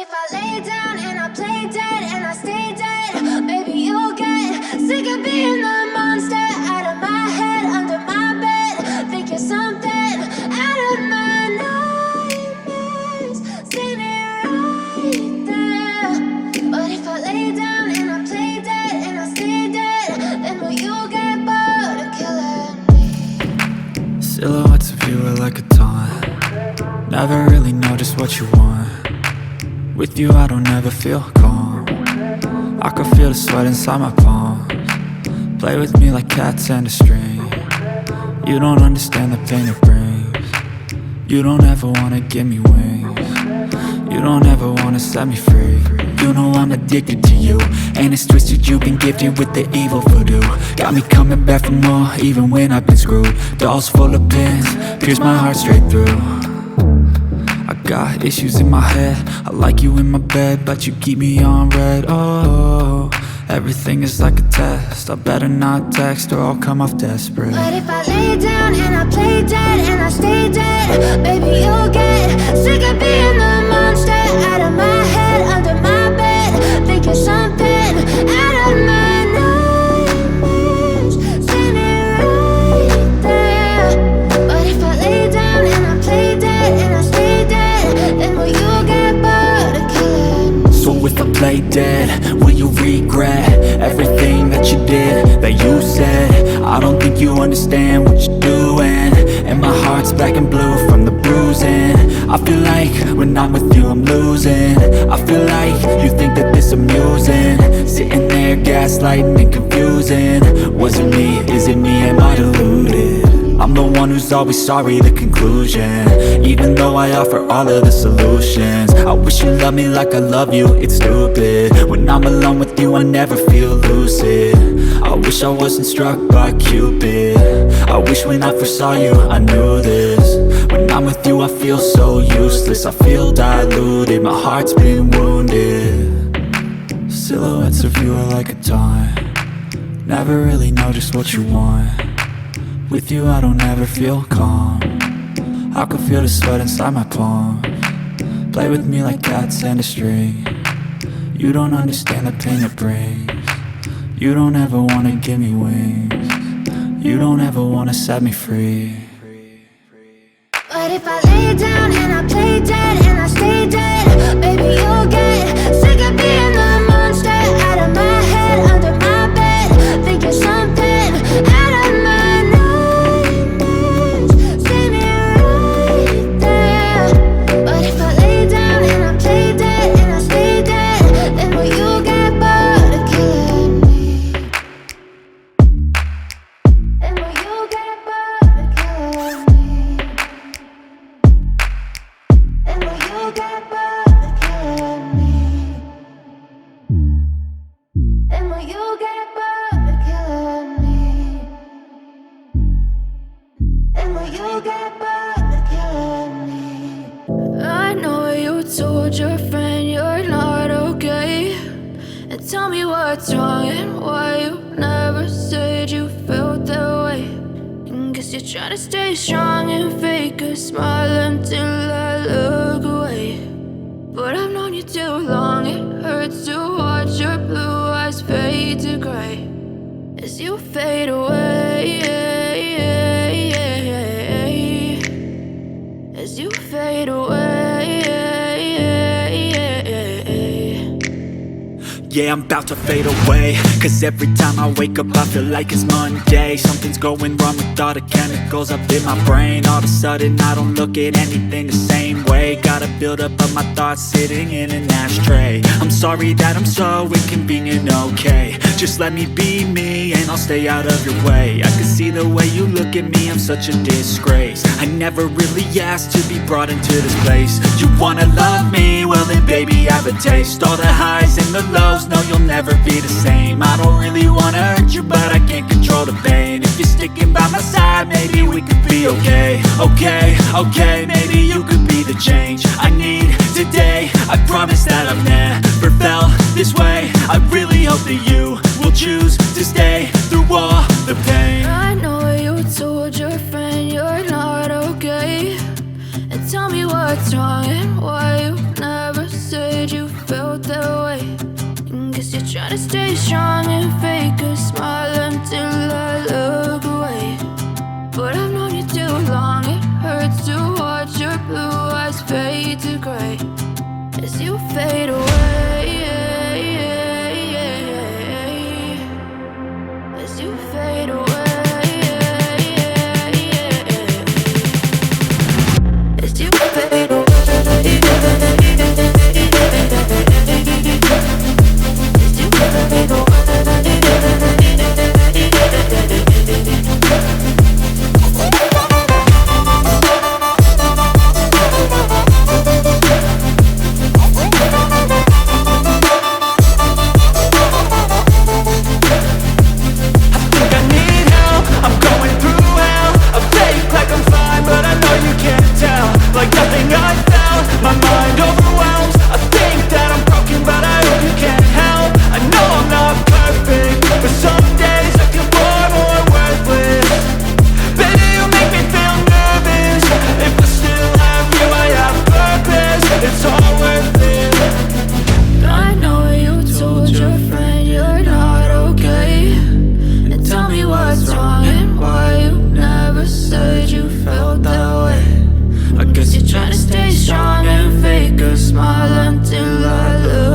if I lay down and I play dead and I stay dead? Maybe you'll get sick of being the monster out of my head, under my bed. Think you're something out of my nightmares, standing right there. But if I lay down and I play dead and I stay dead, then will you get bored of killing me? Silhouettes of you are like a taunt. Never really know just what you want. With you I don't ever feel calm. I can feel the sweat inside my palms. Play with me like cats and a string. You don't understand the pain it brings. You don't ever wanna give me wings. You don't ever wanna set me free. You know I'm addicted to you, and it's twisted, you've been gifted with the evil voodoo. Got me coming back for more, even when I've been screwed. Dolls full of pins, pierce my heart straight through. I got issues in my head, I like you in my bed, but you keep me on red. Oh, everything is like a test. I better not text or I'll come off desperate. But if I lay down and I play dead and I stay dead, baby you'll get sick of being the monster out of my head, under my bed. Think you're something out of my nightmares, standing right there. But if I lay down and I play dead and I stay dead, then will you get bored of killing me? So if I play dead, will you regret everything that you did, that you said? I don't think you understand what you're doing, and my heart's black and blue from the bruising. I feel like when I'm with you I'm losing. I feel like you think that this amusing, sitting there gaslighting and confusing. Was it me? Is it me? Am I deluded? I'm the one who's always sorry, the conclusion, even though I offer all of the solutions. I wish you loved me like I love you, it's stupid. When I'm alone with you I never feel lucid. I wish I wasn't struck by Cupid. I wish when I first saw you I knew this. When I'm with you I feel so useless, I feel diluted, my heart's been wounded. Silhouettes of you are like a taunt. Never really know just what you want. With you I don't ever feel calm. I can feel the sweat inside my palms. Play with me like cats and a string. You don't understand the pain it brings. You don't ever wanna give me wings. You don't ever wanna set me free. But if I lay down and I play dead and I stay dead, baby you'll get sick of being the monster out of my head, under my bed. Think you're something out of my nightmares, standing right there. But if I lay down and I play dead and I stay dead, then will you get bored of killing me? Then will you get bored of killing me? And will you get bored of killing me? And will you get bored of killing me? And will you get bored of killing me? I know you told your friend you're not okay, and tell me what's wrong and why you never said you felt that way. And guess you're trying to stay strong and fake a smile until I look away. But I've known you too long, it hurts to watch your blue eyes fade to gray as you fade away, as you fade away. Yeah, I'm about to fade away, cause every time I wake up I feel like it's Monday. Something's going wrong with all the chemicals up in my brain. All of a sudden I don't look at anything the same way. Gotta build up of my thoughts sitting in an ashtray. I'm sorry that I'm so inconvenient, okay. Just let me be me and I'll stay out of your way. I can see the way you look at me, I'm such a disgrace. I never really asked to be brought into this place. You wanna love me? Well then baby I have a taste. All the highs and the lows, no you'll never be the same. I don't really wanna hurt you but I can't control the pain. If you're sticking by my side maybe we could be okay. Okay, maybe you could be the change I need today. I promise that I've never felt this way. I really hope that you will choose to stay through all the pain. I know you told your friend you're not okay, and tell me what's wrong and why you never said you trying to stay strong and fake a smile until I look away. But I've known you too long, it hurts to watch your blue eyes fade to gray as you fade away, as you fade away, as you fade away. Like nothing I found, my mind overwhelms. I think that I'm broken, but I hope you can't help. I know I'm not perfect, but some days I feel far more worthless. Baby, you make me feel nervous. If I still have you, I have purpose. It's all worth it. I know you told your friend you're not okay, and tell me what's wrong and why you never said you felt that way. I guess you're trying to stay strong and fake a smile until I look